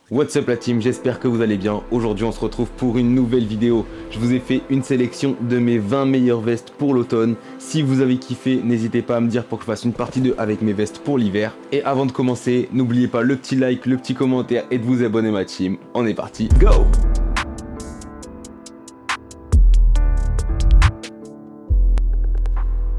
What's up la team, j'espère que vous allez bien. Aujourd'hui on se retrouve pour une nouvelle vidéo. Je vous ai fait une sélection de mes 20 meilleures vestes pour l'automne. Si vous avez kiffé, n'hésitez pas à me dire pour que je fasse une partie 2 avec mes vestes pour l'hiver. Et avant de commencer, n'oubliez pas le petit like, le petit commentaire et de vous abonner ma team. On est parti, go!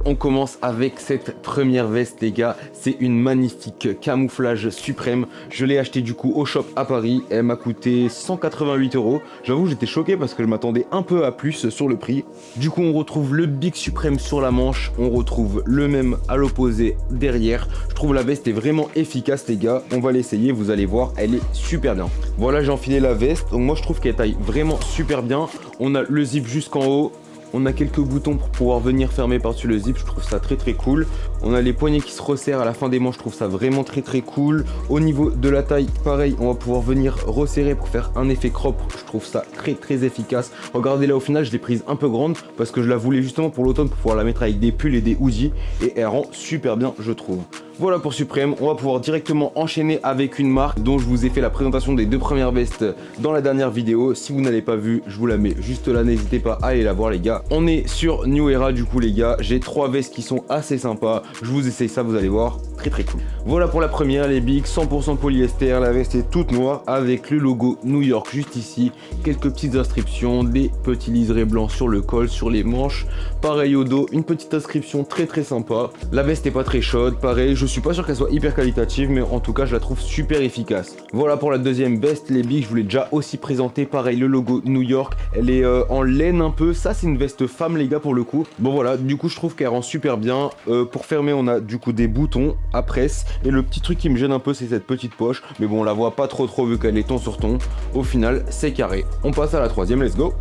On commence avec cette première veste les gars, c'est une magnifique camouflage suprême. Je l'ai acheté du coup au shop à Paris, elle m'a coûté 188 €. J'avoue j'étais choqué parce que je m'attendais un peu à plus sur le prix. Du coup on retrouve le Big Suprême sur la manche, on retrouve le même à l'opposé derrière. Je trouve la veste est vraiment efficace les gars, on va l'essayer, vous allez voir, elle est super bien. Voilà j'ai enfilé la veste, donc moi je trouve qu'elle taille vraiment super bien. On a le zip jusqu'en haut. On a quelques boutons pour pouvoir venir fermer par-dessus le zip, je trouve ça très cool. On a les poignets qui se resserrent à la fin des manches, je trouve ça vraiment très cool. Au niveau de la taille, pareil, on va pouvoir venir resserrer pour faire un effet crop, je trouve ça très efficace. Regardez là au final, je l'ai prise un peu grande parce que je la voulais justement pour l'automne pour pouvoir la mettre avec des pulls et des hoodies et elle rend super bien je trouve. Voilà pour Suprême, on va pouvoir directement enchaîner avec une marque dont je vous ai fait la présentation des deux premières vestes dans la dernière vidéo. Si vous n'avez pas vu, je vous la mets juste là, n'hésitez pas à aller la voir les gars. On est sur New Era du coup les gars, j'ai trois vestes qui sont assez sympas, je vous essaye ça, vous allez voir, très cool. Voilà pour la première, les Big, 100% polyester, la veste est toute noire avec le logo New York juste ici, quelques petites inscriptions, des petits liserés blancs sur le col, sur les manches, pareil au dos, une petite inscription très sympa. La veste est pas très chaude, pareil, je suis pas sûr qu'elle soit hyper qualitative, mais en tout cas je la trouve super efficace. Voilà pour la deuxième veste, les Big, je vous l'ai déjà aussi présenté, pareil le logo New York, elle est en laine un peu, ça c'est une veste femme les gars pour le coup. Bon voilà, du coup je trouve qu'elle rend super bien. Pour fermer on a du coup des boutons à presse, et le petit truc qui me gêne un peu c'est cette petite poche, mais bon on la voit pas trop vu qu'elle est ton sur ton. Au final c'est carré. On passe à la troisième, let's go.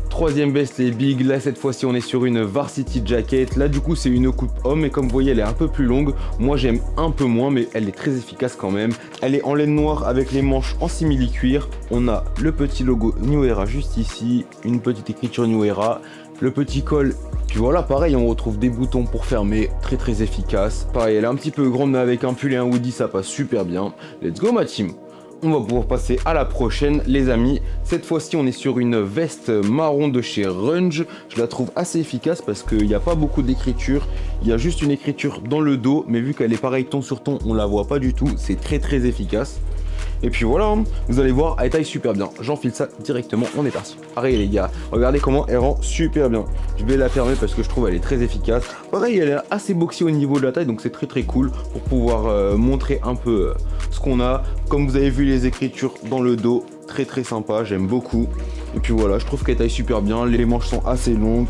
Troisième veste les Big, là cette fois-ci on est sur une varsity jacket, là du coup c'est une coupe homme et comme vous voyez elle est un peu plus longue, moi j'aime un peu moins mais elle est très efficace quand même. Elle est en laine noire avec les manches en simili-cuir, on a le petit logo New Era juste ici, une petite écriture New Era, le petit col, puis voilà pareil on retrouve des boutons pour fermer, très efficace. Pareil elle est un petit peu grande mais avec un pull et un hoodie ça passe super bien. Let's go ma team. On va pouvoir passer à la prochaine les amis. Cette fois-ci on est sur une veste marron de chez Runge. Je la trouve assez efficace parce qu'il n'y a pas beaucoup d'écriture. Il y a juste une écriture dans le dos, mais vu qu'elle est pareil ton sur ton, on la voit pas du tout. C'est très efficace. Et puis voilà, vous allez voir, elle taille super bien. J'enfile ça directement, on est parti. Pareil les gars, regardez comment elle rend super bien. Je vais la fermer parce que je trouve elle est très efficace. Pareil, elle est assez boxy au niveau de la taille, donc c'est très cool pour pouvoir montrer un peu ce qu'on a. Comme vous avez vu les écritures dans le dos, très sympa, j'aime beaucoup. Et puis voilà, je trouve qu'elle taille super bien, les manches sont assez longues.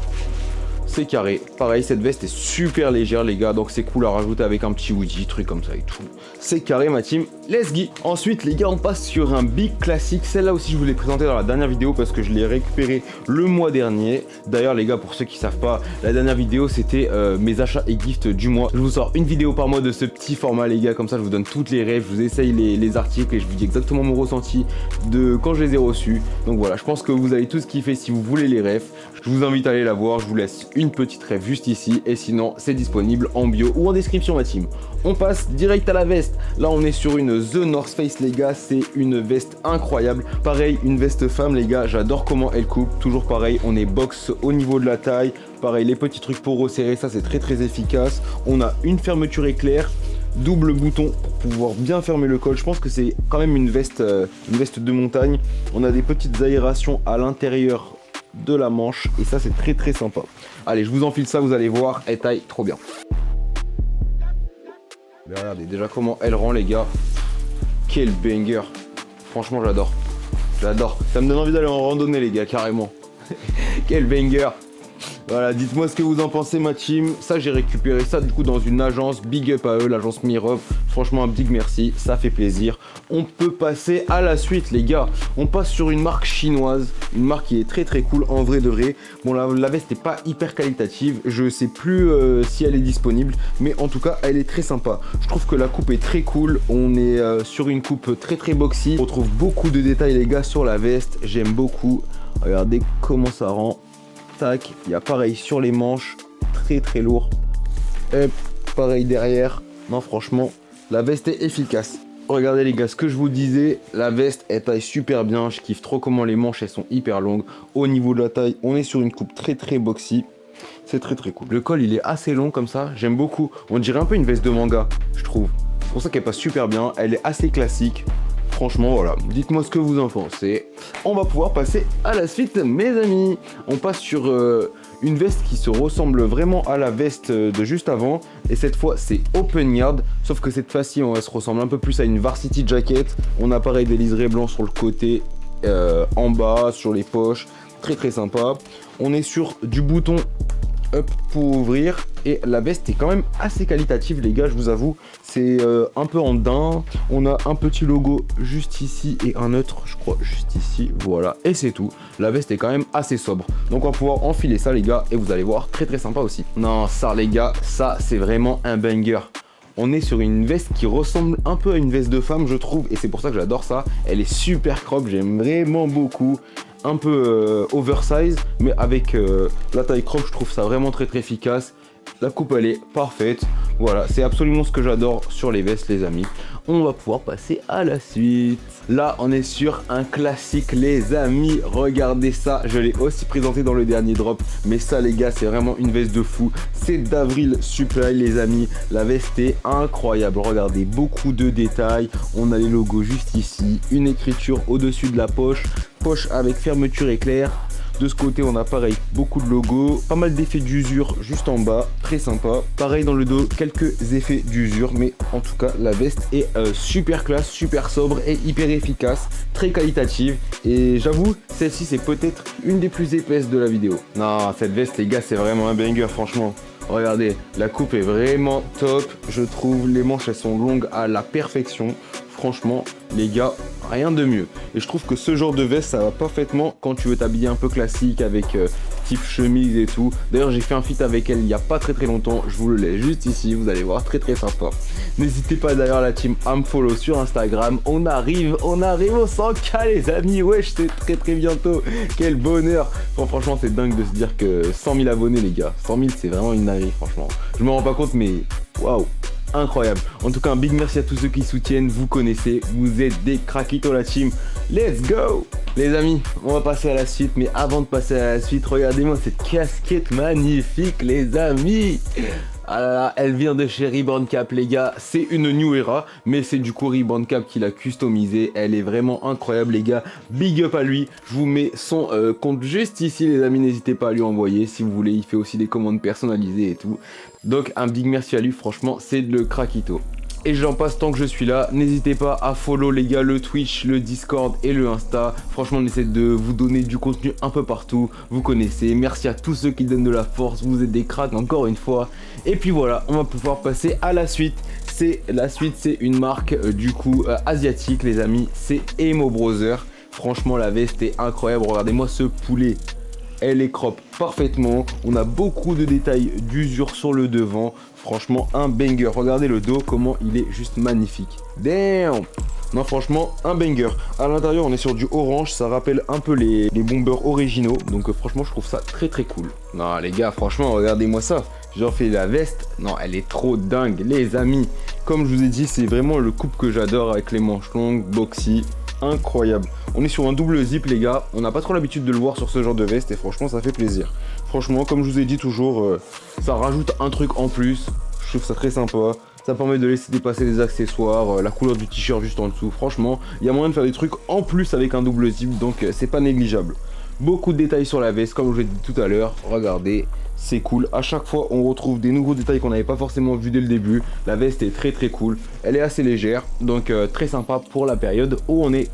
C'est carré. Pareil, cette veste est super légère les gars, donc c'est cool à rajouter avec un petit hoodie, truc comme ça et tout. C'est carré ma team, let's go. Ensuite les gars, on passe sur un Big classique. Celle-là aussi je vous l'ai présenté dans la dernière vidéo parce que je l'ai récupéré le mois dernier. D'ailleurs les gars, pour ceux qui savent pas, la dernière vidéo c'était mes achats et gifts du mois. Je vous sors une vidéo par mois de ce petit format les gars, comme ça je vous donne toutes les rêves, je vous essaye les articles et je vous dis exactement mon ressenti de quand je les ai reçus. Donc voilà, je pense que vous allez tous kiffer si vous voulez les rêves. Je vous invite à aller la voir, je vous laisse une petite rêve juste ici et sinon c'est disponible en bio ou en description ma team. On passe direct à la veste. Là on est sur une The North Face les gars, c'est une veste incroyable. Pareil, une veste femme les gars, j'adore comment elle coupe. Toujours pareil, on est box au niveau de la taille. Pareil, les petits trucs pour resserrer, ça c'est très efficace. On a une fermeture éclair, double bouton pour pouvoir bien fermer le col. Je pense que c'est quand même une veste de montagne. On a des petites aérations à l'intérieur de la manche et ça c'est très sympa. Allez, je vous enfile ça, vous allez voir, elle taille trop bien. Mais regardez déjà comment elle rend les gars. Quel banger. Franchement j'adore. Ça me donne envie d'aller en randonnée les gars, carrément. Quel banger. Voilà, dites-moi ce que vous en pensez ma team. Ça j'ai récupéré ça du coup dans une agence, big up à eux, l'agence Mirov. Franchement un big merci, ça fait plaisir. On peut passer à la suite les gars. On passe sur une marque chinoise, une marque qui est très cool en vrai de vrai. Bon la veste n'est pas hyper qualitative, je sais plus si elle est disponible, mais en tout cas elle est très sympa. Je trouve que la coupe est très cool, on est sur une coupe très boxy. On retrouve beaucoup de détails les gars sur la veste, j'aime beaucoup. Regardez comment ça rend. Tac, il y a pareil sur les manches, très lourd. Et pareil derrière. Non franchement, la veste est efficace. regardez les gars, ce que je vous disais, la veste elle taille super bien, je kiffe trop comment les manches elles sont hyper longues. Au niveau de la taille, on est sur une coupe très boxy. C'est très cool. Le col il est assez long comme ça, j'aime beaucoup. On dirait un peu une veste de manga, je trouve. C'est pour ça qu'elle passe super bien, elle est assez classique. Franchement, voilà, dites-moi ce que vous en pensez. On va pouvoir passer à la suite, mes amis. On passe sur une veste qui se ressemble vraiment à la veste de juste avant. Et cette fois, c'est Open Yard. Sauf que cette fois-ci, elle se ressemble un peu plus à une Varsity Jacket. On a pareil des liserés blancs sur le côté, en bas, sur les poches. Très sympa. On est sur du bouton up pour ouvrir et la veste est quand même assez qualitative les gars, je vous avoue. C'est un peu en daim, on a un petit logo juste ici et un autre je crois juste ici, voilà, et c'est tout. La veste est quand même assez sobre, donc on va pouvoir enfiler ça les gars et vous allez voir, très sympa aussi. Non, ça les gars, ça c'est vraiment un banger. On est sur une veste qui ressemble un peu à une veste de femme je trouve, et c'est pour ça que j'adore ça. Elle est super crop, j'aime vraiment beaucoup. Un peu oversize, mais avec la taille crop, je trouve ça vraiment très efficace. La coupe elle est parfaite. Voilà, c'est absolument ce que j'adore sur les vestes les amis. On va pouvoir passer à la suite. Là on est sur un classique les amis. Regardez ça, je l'ai aussi présenté dans le dernier drop. Mais ça les gars, c'est vraiment une veste de fou. C'est d'Avril Supply les amis. La veste est incroyable. Regardez, beaucoup de détails. On a les logos juste ici. Une écriture au-dessus de la poche. Poche avec fermeture éclair. De ce côté on a pareil beaucoup de logos, pas mal d'effets d'usure juste en bas, très sympa. Pareil dans le dos, quelques effets d'usure, mais en tout cas la veste est super classe, super sobre et hyper efficace, très qualitative. Et j'avoue, celle-ci c'est peut-être une des plus épaisses de la vidéo. Non, cette veste les gars c'est vraiment un banger franchement. Regardez, la coupe est vraiment top, je trouve. Les manches elles sont longues à la perfection. Franchement, les gars, rien de mieux. Et je trouve que ce genre de veste, ça va parfaitement quand tu veux t'habiller un peu classique avec type chemise et tout. D'ailleurs, j'ai fait un feat avec elle il n'y a pas très longtemps. Je vous le laisse juste ici, vous allez voir, très sympa. N'hésitez pas d'ailleurs la team à me follow sur Instagram. On arrive au 100K les amis. Wesh, c'est très bientôt. Quel bonheur. Bon, franchement, c'est dingue de se dire que 100 000 abonnés les gars. 100 000, c'est vraiment une dinguerie, franchement. Je me rends pas compte, mais waouh. Incroyable. En tout cas, un big merci à tous ceux qui soutiennent. Vous connaissez, vous êtes des craquitos la team. Let's go les amis, on va passer à la suite. Mais avant de passer à la suite, regardez-moi cette casquette magnifique les amis. Ah là là, elle vient de chez Reborn Cap les gars, c'est une New Era, mais c'est du coup Reborn Cap qui l'a customisée. Elle est vraiment incroyable les gars, big up à lui. Je vous mets son compte juste ici les amis, n'hésitez pas à lui envoyer si vous voulez, il fait aussi des commandes personnalisées et tout. Donc un big merci à lui, franchement c'est le craquito. Et j'en passe tant que je suis là, n'hésitez pas à follow les gars le Twitch, le Discord et le Insta. Franchement on essaie de vous donner du contenu un peu partout, vous connaissez. Merci à tous ceux qui donnent de la force, vous êtes des cracks encore une fois. Et puis voilà, on va pouvoir passer à la suite. La suite c'est une marque du coup asiatique les amis, c'est Emo Brother. Franchement la veste est incroyable, regardez-moi ce poulet. Elle est crop parfaitement, on a beaucoup de détails d'usure sur le devant, franchement un banger. Regardez le dos, comment il est juste magnifique. Damn. Non franchement un banger. À l'intérieur on est sur du orange, ça rappelle un peu les bombers originaux, donc franchement je trouve ça très cool. Non les gars franchement regardez-moi ça, j'en fais la veste, non elle est trop dingue les amis. Comme je vous ai dit c'est vraiment le coupe que j'adore avec les manches longues, boxy. Incroyable. On est sur un double zip les gars, on n'a pas trop l'habitude de le voir sur ce genre de veste et franchement ça fait plaisir. Franchement comme je vous ai dit toujours, ça rajoute un truc en plus, je trouve ça très sympa. Ça permet de laisser dépasser les accessoires, la couleur du t-shirt juste en dessous. Franchement, il y a moyen de faire des trucs en plus avec un double zip, donc c'est pas négligeable. Beaucoup de détails sur la veste, comme je vous l'ai dit tout à l'heure. Regardez, c'est cool. À chaque fois, on retrouve des nouveaux détails qu'on n'avait pas forcément vu dès le début. La veste est très cool. Elle est assez légère, donc très sympa pour la période où on est.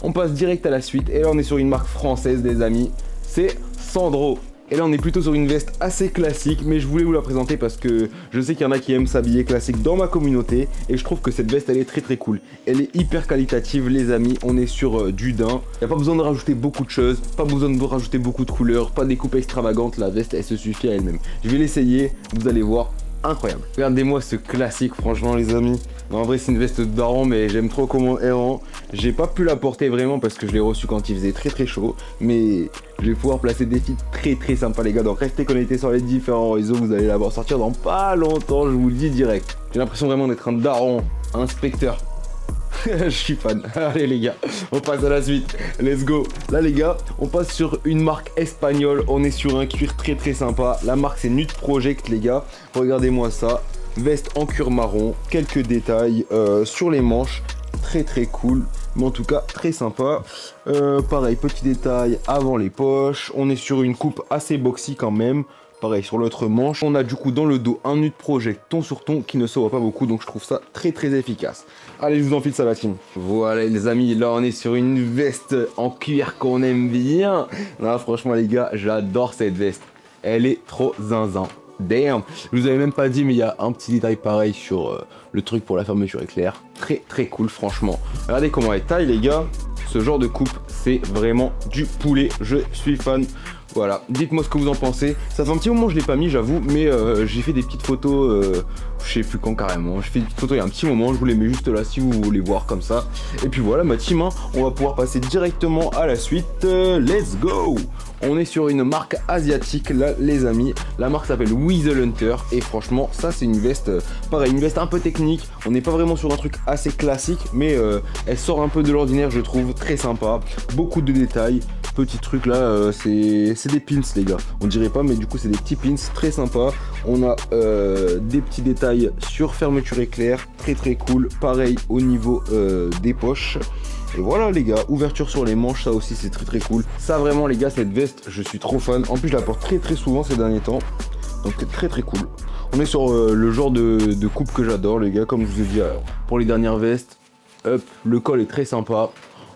On passe direct à la suite. Et là, on est sur une marque française, des amis. C'est Sandro. Et là on est plutôt sur une veste assez classique, mais je voulais vous la présenter parce que je sais qu'il y en a qui aiment s'habiller classique dans ma communauté. Et je trouve que cette veste elle est très cool. Elle est hyper qualitative les amis, on est sur du daim. Il n'y a pas besoin de rajouter beaucoup de choses, pas besoin de rajouter beaucoup de couleurs, pas des coupes extravagantes, la veste elle se suffit à elle-même. Je vais l'essayer, vous allez voir, incroyable. Regardez-moi ce classique franchement les amis. Non, en vrai c'est une veste de daron mais j'aime trop comment elle rend. J'ai pas pu la porter vraiment parce que je l'ai reçue quand il faisait très chaud. Mais je vais pouvoir placer des fits très sympas les gars. Donc restez connectés sur les différents réseaux, vous allez la voir sortir dans pas longtemps, je vous le dis direct. J'ai l'impression vraiment d'être un daron, un inspecteur. Je suis fan. Allez les gars, on passe à la suite. Let's go. Là les gars, on passe sur une marque espagnole. On est sur un cuir très sympa. La marque c'est Nude Project les gars. Regardez-moi ça. Veste en cuir marron. Quelques détails sur les manches. Très cool. Mais en tout cas très sympa. Pareil, petit détail avant les poches. On est sur une coupe assez boxy quand même. Pareil sur l'autre manche, on a du coup dans le dos un Nude Project ton sur ton qui ne se voit pas beaucoup, donc je trouve ça très efficace. Allez, je vous enfile ça la team. Voilà les amis, là on est sur une veste en cuir qu'on aime bien. Là franchement les gars, j'adore cette veste. Elle est trop zinzin. Damn. Je vous avais même pas dit mais il y a un petit détail pareil sur le truc pour la fermeture éclair. Très cool franchement. Regardez comment elle taille les gars. Ce genre de coupe c'est vraiment du poulet. Je suis fan. Voilà, dites-moi ce que vous en pensez. Ça fait un petit moment que je l'ai pas mis, j'avoue, mais j'ai fait des petites photos, je sais plus quand carrément. J'ai fait des petites photos il y a un petit moment, je vous les mets juste là si vous voulez voir comme ça. Et puis voilà ma team, hein, on va pouvoir passer directement à la suite. Let's go! On est sur une marque asiatique là les amis. La marque s'appelle Weasel Hunter et franchement ça c'est une veste, pareil, une veste un peu technique. On n'est pas vraiment sur un truc assez classique, mais elle sort un peu de l'ordinaire je trouve, très sympa. Beaucoup de détails. Petit truc là, c'est des pins les gars, on dirait pas mais du coup c'est des petits pins très sympa. On a des petits détails sur fermeture éclair, très cool. Pareil au niveau des poches. Et voilà les gars, ouverture sur les manches, ça aussi c'est très cool. Ça vraiment les gars, cette veste je suis trop fan. En plus je la porte très souvent ces derniers temps, donc très cool. On est sur le genre de coupe que j'adore les gars, comme je vous ai dit pour les dernières vestes. Hop, le col est très sympa.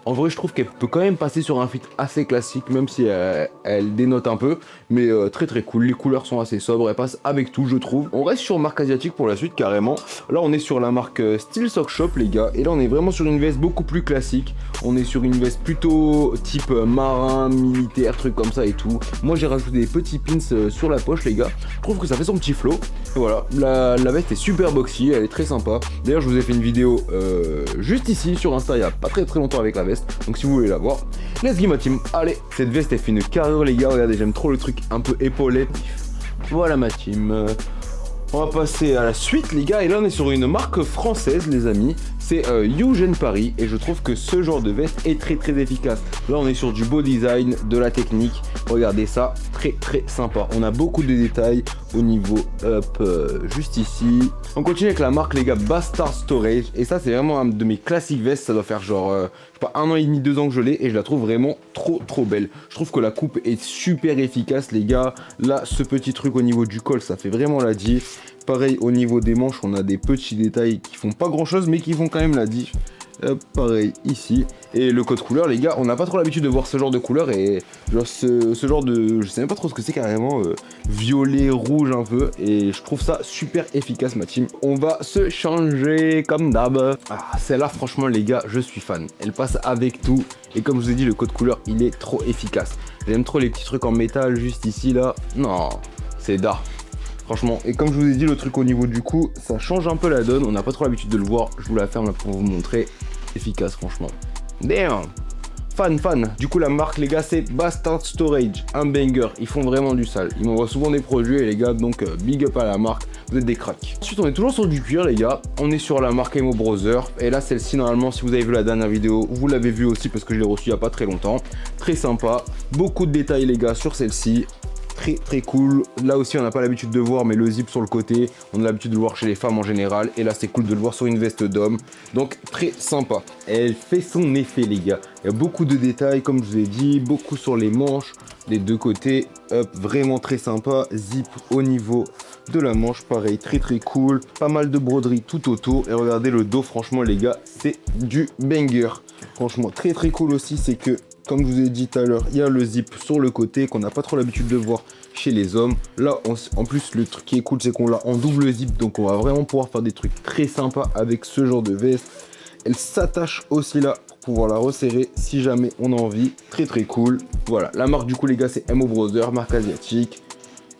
En vrai, je trouve qu'elle peut quand même passer sur un fit assez classique, même si elle dénote un peu. Mais très cool, les couleurs sont assez sobres, elle passe avec tout, je trouve. On reste sur marque asiatique pour la suite, carrément. Là, on est sur la marque Steel Sock Shop, les gars. Et là, on est vraiment sur une veste beaucoup plus classique. On est sur une veste plutôt type marin, militaire, truc comme ça et tout. Moi, j'ai rajouté des petits pins sur la poche, les gars. Je trouve que ça fait son petit flow. Et voilà, la veste est super boxy, elle est très sympa. D'ailleurs, je vous ai fait une vidéo juste ici sur Insta, il n'y a pas très longtemps avec la veste. Donc si vous voulez la voir, let's go ma team. Allez, cette veste elle fait une carrure les gars, regardez, j'aime trop le truc un peu épaulé. Voilà ma team. On va passer à la suite les gars, et là on est sur une marque française les amis. C'est Eugène Paris et je trouve que ce genre de veste est très efficace. Là on est sur du beau design, de la technique. Regardez ça, très sympa. On a beaucoup de détails au niveau juste ici. On continue avec la marque les gars Bastard Storage et ça c'est vraiment un de mes classiques vestes. Ça doit faire genre je sais pas 1 an et demi, 2 ans que je l'ai et je la trouve vraiment trop belle. Je trouve que la coupe est super efficace les gars. Là ce petit truc au niveau du col ça fait vraiment la diff. Pareil au niveau des manches on a des petits détails qui font pas grand chose mais qui font quand même la diff. Pareil ici. Et le code couleur les gars, on n'a pas trop l'habitude de voir ce genre de couleur et genre ce genre de, je sais même pas trop ce que c'est carrément, violet rouge un peu, et je trouve ça super efficace ma team. On va se changer comme d'hab. Ah celle-là franchement les gars je suis fan, elle passe avec tout et comme je vous ai dit le code couleur il est trop efficace. J'aime trop les petits trucs en métal juste ici là, non c'est d'art. Franchement, et comme je vous ai dit, le truc au niveau du cou, ça change un peu la donne. On n'a pas trop l'habitude de le voir. Je vous la ferme là pour vous montrer. Efficace, franchement. Damn! Fan. Du coup, la marque, les gars, c'est Bastard Storage. Un banger. Ils font vraiment du sale. Ils m'envoient souvent des produits, et les gars, donc big up à la marque. Vous êtes des cracks. Ensuite, on est toujours sur du cuir, les gars. On est sur la marque Emo Brother. Et là, celle-ci, normalement, si vous avez vu la dernière vidéo, vous l'avez vu aussi parce que je l'ai reçue il n'y a pas très longtemps. Très sympa. Beaucoup de détails, les gars, sur celle-ci. Très cool. Là aussi on n'a pas l'habitude de voir mais le zip sur le côté on a l'habitude de le voir chez les femmes en général et là c'est cool de le voir sur une veste d'homme, donc très sympa. Elle fait son effet les gars, il y a beaucoup de détails comme je vous ai dit, beaucoup sur les manches des deux côtés. Hop, vraiment très sympa. Zip au niveau de la manche, pareil, très cool. Pas mal de broderie tout autour et regardez le dos, franchement les gars c'est du banger. Franchement très cool aussi, c'est que comme je vous ai dit tout à l'heure, il y a le zip sur le côté qu'on n'a pas trop l'habitude de voir chez les hommes. Là, en plus, le truc qui est cool, c'est qu'on l'a en double zip. Donc, on va vraiment pouvoir faire des trucs très sympas avec ce genre de veste. Elle s'attache aussi là pour pouvoir la resserrer si jamais on a envie. Très cool. Voilà, la marque du coup, les gars, c'est Emo Brother, marque asiatique.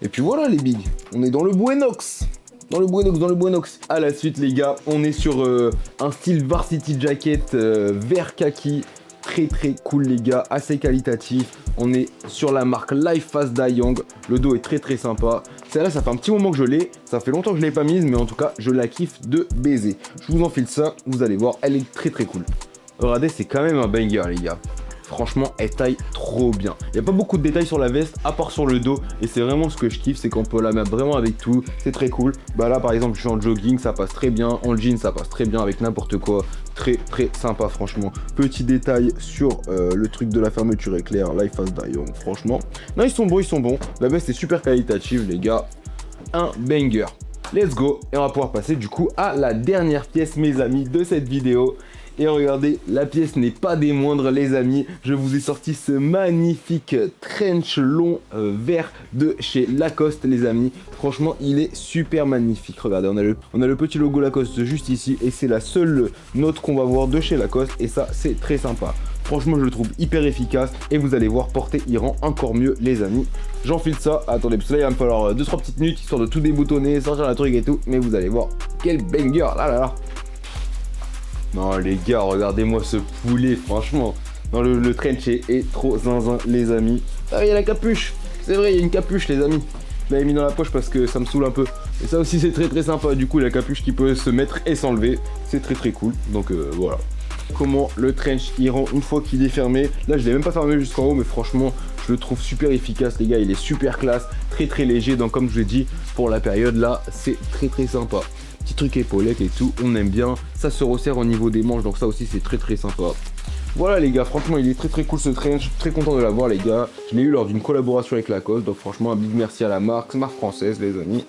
Et puis voilà, les bigs. On est dans le Buenox. Dans le Buenox. À la suite, les gars, on est sur un style varsity jacket vert kaki. Très cool les gars, assez qualitatif. On est sur la marque Life Fast Young. Le dos est très sympa. Celle-là, ça fait un petit moment que je l'ai. Ça fait longtemps que je l'ai pas mise, mais en tout cas, je la kiffe de baiser. Je vous enfile ça, vous allez voir, elle est très très cool. Regardez, c'est quand même un banger, les gars. Franchement, elle taille trop bien. Il n'y a pas beaucoup de détails sur la veste, à part sur le dos. Et c'est vraiment ce que je kiffe, c'est qu'on peut la mettre vraiment avec tout. C'est très cool. Bah là, par exemple, je suis en jogging, ça passe très bien. En jean, ça passe très bien avec n'importe quoi. Très très sympa, franchement. Petit détail sur le truc de la fermeture éclair, Life as Dion, franchement. Non, ils sont bons, ils sont bons. La veste est super qualitative, les gars. Un banger. Let's go. Et on va pouvoir passer du coup à la dernière pièce, mes amis, de cette vidéo. Et regardez, la pièce n'est pas des moindres, les amis. Je vous ai sorti ce magnifique trench long vert de chez Lacoste, les amis. Franchement, il est super magnifique. Regardez, on a le petit logo Lacoste juste ici. Et c'est la seule note qu'on va voir de chez Lacoste. Et ça, c'est très sympa. Franchement, je le trouve hyper efficace. Et vous allez voir, porter, il rend encore mieux, les amis. J'enfile ça. Attendez, parce que là, il va me falloir 2-3 petites minutes, histoire de tout déboutonner, sortir la truc et tout. Mais vous allez voir, quel banger, là là là. Non les gars, regardez-moi ce poulet, franchement. Non, le trench est trop zinzin, les amis. Ah, il y a la capuche. C'est vrai, il y a une capuche, les amis. Je l'avais mis dans la poche parce que ça me saoule un peu. Et ça aussi, c'est très très sympa. Du coup, la capuche qui peut se mettre et s'enlever. C'est très très cool. Donc voilà. Comment le trench il rend une fois qu'il est fermé. Là, je l'ai même pas fermé jusqu'en haut, mais franchement, je le trouve super efficace, les gars. Il est super classe, très très léger. Donc, comme je l'ai dit, pour la période là, c'est très très sympa. Petit truc épaulette et tout, on aime bien. Ça se resserre au niveau des manches, donc ça aussi c'est très très sympa. Voilà les gars, franchement il est très très cool ce trench, très content de l'avoir les gars. Je l'ai eu lors d'une collaboration avec Lacoste, donc franchement un big merci à la marque française les amis.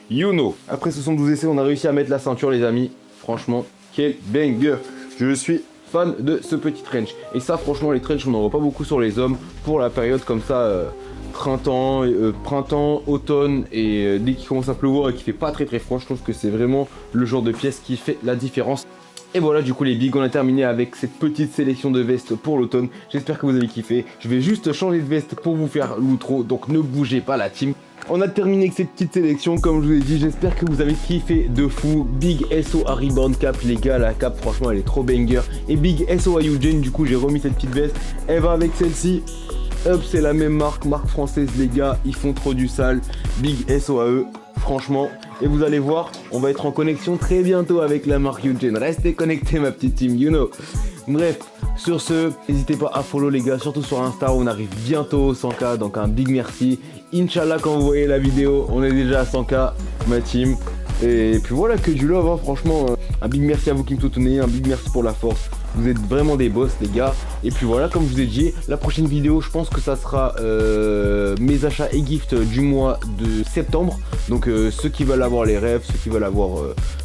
You know. Après 72 essais, on a réussi à mettre la ceinture les amis. Franchement, quel banger. Je suis fan de ce petit trench. Et ça franchement les trenchs on n'en voit pas beaucoup sur les hommes pour la période comme ça. Printemps, automne et dès qu'il commence à pleuvoir et qu'il fait pas très très froid, je trouve que c'est vraiment le genre de pièce qui fait la différence. Et voilà, du coup les bigs, on a terminé avec cette petite sélection de vestes pour l'automne. J'espère que vous avez kiffé. Je vais juste changer de veste pour vous faire l'outro, donc ne bougez pas la team. On a terminé avec cette petite sélection, comme je vous ai dit, j'espère que vous avez kiffé de fou. Big SO à Rebound Cap, les gars, la cap franchement elle est trop banger. Et Big SO à Eugene, du coup j'ai remis cette petite veste, elle va avec celle-ci. Hop, c'est la même marque française les gars, ils font trop du sale. Big SO à eux, franchement. Et vous allez voir, on va être en connexion très bientôt avec la marque Eugene. Restez connectés ma petite team, you know. Bref, sur ce, n'hésitez pas à follow les gars, surtout sur Insta, on arrive bientôt au 100K, donc un big merci. Inch'Allah quand vous voyez la vidéo, on est déjà à 100K, ma team. Et puis voilà, que du love, hein, franchement, un big merci à vous qui me soutenez, un big merci pour la force. Vous êtes vraiment des boss les gars. Et puis voilà, comme je vous ai dit, la prochaine vidéo je pense que ça sera mes achats et gifts du mois de septembre. Donc ceux qui veulent avoir les rêves, ceux qui veulent avoir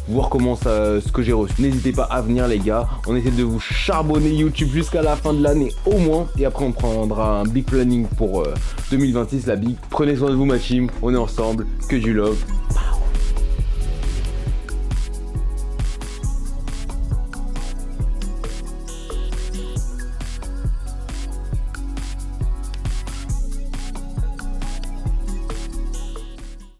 voir comment ça, ce que j'ai reçu, n'hésitez pas à venir les gars. On essaie de vous charbonner YouTube jusqu'à la fin de l'année au moins. Et après on prendra un big planning pour 2026 la big. Prenez soin de vous ma team, on est ensemble, que du love.